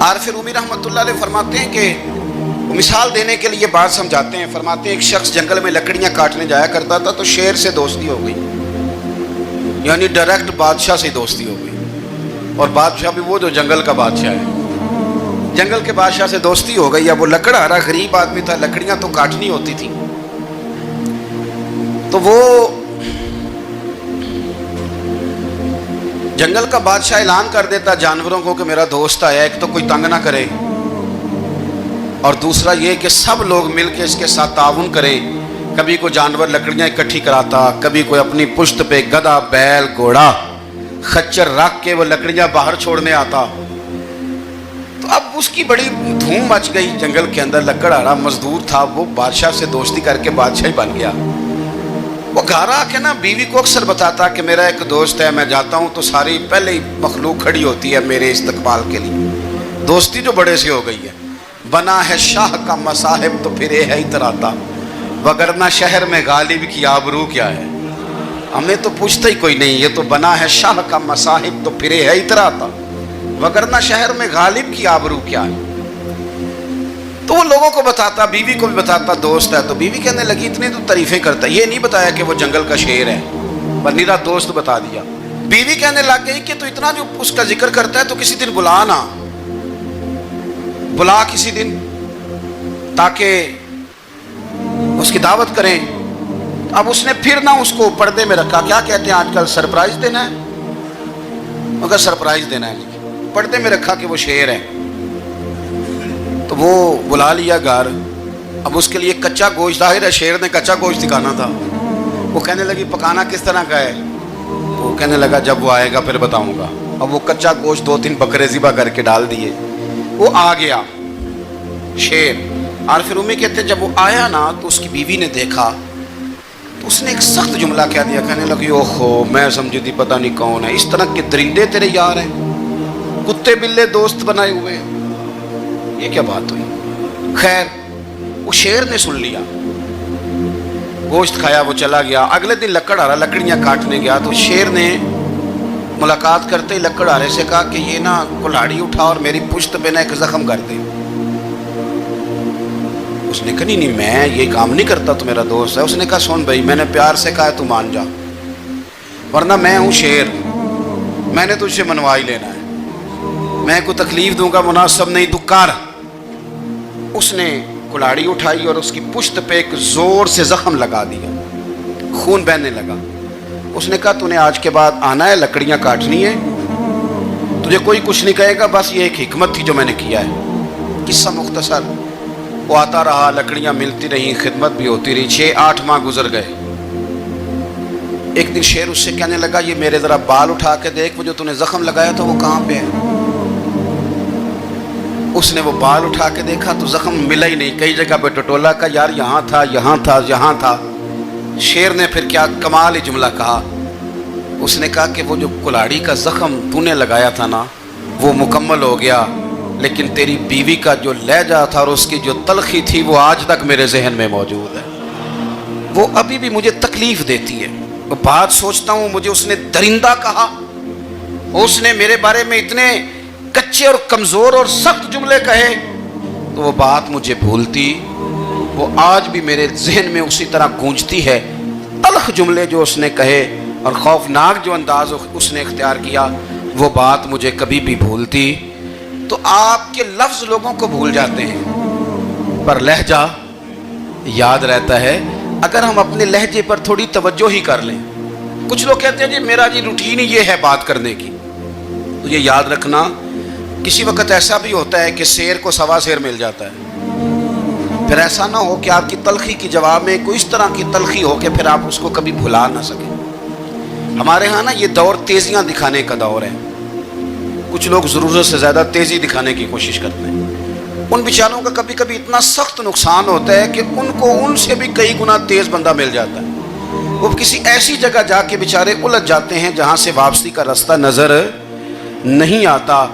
عارف رومی رحمۃ اللہ علیہ فرماتے ہیں کہ مثال دینے کے لیے بات سمجھاتے ہیں. فرماتے ہیں ایک شخص جنگل میں لکڑیاں کاٹنے جایا کرتا تھا تو شیر سے دوستی ہو گئی, یعنی ڈائریکٹ بادشاہ سے دوستی ہو گئی. اور بادشاہ بھی وہ جو جنگل کا بادشاہ ہے, جنگل کے بادشاہ سے دوستی ہو گئی. اب وہ لکڑہارا غریب آدمی تھا, لکڑیاں تو کاٹنی ہوتی تھی. تو وہ جنگل کا بادشاہ اعلان کر دیتا جانوروں کو کہ میرا دوست آیا, ایک تو کوئی تنگ نہ کرے, اور دوسرا یہ کہ سب لوگ مل کے اس کے ساتھ تعاون کریں. کبھی کوئی جانور لکڑیاں اکٹھی کراتا, کبھی کوئی اپنی پشت پہ گدھا, بیل, گھوڑا, خچر رکھ کے وہ لکڑیاں باہر چھوڑنے آتا. تو اب اس کی بڑی دھوم مچ گئی جنگل کے اندر. لکڑہارا مزدور تھا, وہ بادشاہ سے دوستی کر کے بادشاہ ہی بن گیا. وہ گھر آ کے نا بیوی کو اکثر بتاتا کہ میرا ایک دوست ہے, میں جاتا ہوں تو ساری پہلے ہی مخلوق کھڑی ہوتی ہے میرے استقبال کے لیے. دوستی جو بڑے سے ہو گئی ہے. بنا ہے شاہ کا مصاحب تو پھر یہ ہے اتراتا, وگرنہ شہر میں غالب کی آبرو کیا ہے. ہمیں تو پوچھتا ہی کوئی نہیں, یہ تو بنا ہے شاہ کا مصاحب تو پھر یہ ہے اتراتا, وگرنہ شہر میں غالب کی آبرو کیا ہے. تو وہ لوگوں کو بتاتا, بیوی کو بھی بتاتا دوست ہے. تو بیوی کہنے لگی اتنی تو تعریفیں کرتا, یہ نہیں بتایا کہ وہ جنگل کا شیر ہے, پر نیرا دوست بتا دیا. بیوی کہنے لگ گئی کہ تو اتنا جو اس کا ذکر کرتا ہے تو کسی دن بلا نا, بلا کسی دن تاکہ اس کی دعوت کریں. اب اس نے پھر نہ اس کو پردے میں رکھا. کیا کہتے ہیں آج کل, سرپرائز دینا ہے, مگر سرپرائز دینا ہے, پردے میں رکھا کہ وہ شیر ہے. تو وہ بلا لیا گھر. اب اس کے لیے کچا گوشت, ظاہر ہے شیر نے کچا گوشت دکھانا تھا. وہ کہنے لگی پکانا کس طرح کا ہے. وہ کہنے لگا جب وہ آئے گا پھر بتاؤں گا. اب وہ کچا گوشت 2-3 بکرے ذبح کر کے ڈال دیے. وہ آ گیا شیر. عارف رومی کہتے ہیں جب وہ آیا نا تو اس کی بیوی نے دیکھا تو اس نے ایک سخت جملہ کہہ دیا. کہنے لگی اوہو, میں سمجھی تھی پتہ نہیں کون ہے, اس طرح کے درندے تیرے یار ہیں, کتے بلے دوست بنائے ہوئے ہیں, یہ کیا بات ہوئی. خیر وہ شیر نے سن لیا, گوشت کھایا, وہ چلا گیا. اگلے دن لکڑہارا لکڑیاں کاٹنے گیا تو شیر نے ملاقات کرتے ہی لکڑہارے سے کہا کہ یہ نا کلاڑی اٹھا اور میری پشت پہ نا ایک زخم کر دے. اس نے کہا نہیں میں یہ کام نہیں کرتا, تو میرا دوست ہے. اس نے کہا سن بھائی, میں نے پیار سے کہا ہے تو مان جا, ورنہ میں ہوں شیر, میں نے تجھ سے منوا ہی لینا ہے, میں کوئی تکلیف دوں گا مناسب نہیں, تو کر. اس نے کلاڑی اٹھائی اور اس کی پشت پہ ایک زور سے زخم لگا دیا, خون بہنے لگا. اس نے کہا تو نے آج کے بعد آنا ہے, لکڑیاں کاٹنی ہے, تجھے کوئی کچھ نہیں کہے گا, بس یہ ایک حکمت تھی جو میں نے کیا ہے. قصہ مختصر. وہ آتا رہا, لکڑیاں ملتی رہیں, خدمت بھی ہوتی رہی. 6-8 ماہ گزر گئے. ایک دن شیر اس سے کہنے لگا یہ میرے ذرا بال اٹھا کے دیکھ, وہ جو تو نے زخم لگایا تھا وہ کہاں پہ ہے. اس نے وہ بال اٹھا کے دیکھا تو زخم ملا ہی نہیں. کئی جگہ پہ ٹٹولا کا, یار یہاں تھا, یہاں تھا, یہاں تھا. شیر نے پھر کیا کمال ہی جملہ کہا. اس نے کہا کہ وہ جو کلاڑی کا زخم تو نے لگایا تھا نا وہ مکمل ہو گیا, لیکن تیری بیوی کا جو لہجہ تھا اور اس کی جو تلخی تھی وہ آج تک میرے ذہن میں موجود ہے. وہ ابھی بھی مجھے تکلیف دیتی ہے. وہ بات سوچتا ہوں مجھے اس نے درندہ کہا, اس نے میرے بارے میں اتنے کچے اور کمزور اور سخت جملے کہے, تو وہ بات مجھے بھولتی, وہ آج بھی میرے ذہن میں اسی طرح گونجتی ہے. تلخ جملے جو اس نے کہے اور خوفناک جو انداز اس نے اختیار کیا, وہ بات مجھے کبھی بھی بھولتی. تو آپ کے لفظ لوگوں کو بھول جاتے ہیں, پر لہجہ یاد رہتا ہے اگر ہم اپنے لہجے پر تھوڑی توجہ ہی کر لیں. کچھ لوگ کہتے ہیں جی میرا جی روٹین ہی یہ ہے بات کرنے کی. تو یہ یاد رکھنا کسی وقت ایسا بھی ہوتا ہے کہ شیر کو سوا شیر مل جاتا ہے. پھر ایسا نہ ہو کہ آپ کی تلخی کی جواب میں کوئی اس طرح کی تلخی ہو کہ پھر آپ اس کو کبھی بھلا نہ سکیں. ہمارے ہاں نا یہ دور تیزیاں دکھانے کا دور ہے. کچھ لوگ ضرورت سے زیادہ تیزی دکھانے کی کوشش کرتے ہیں. ان بیچاروں کا کبھی کبھی اتنا سخت نقصان ہوتا ہے کہ ان کو ان سے بھی کئی گنا تیز بندہ مل جاتا ہے. وہ کسی ایسی جگہ جا کے بیچارے الجھ جاتے ہیں جہاں سے واپسی کا راستہ نظر نہیں آتا.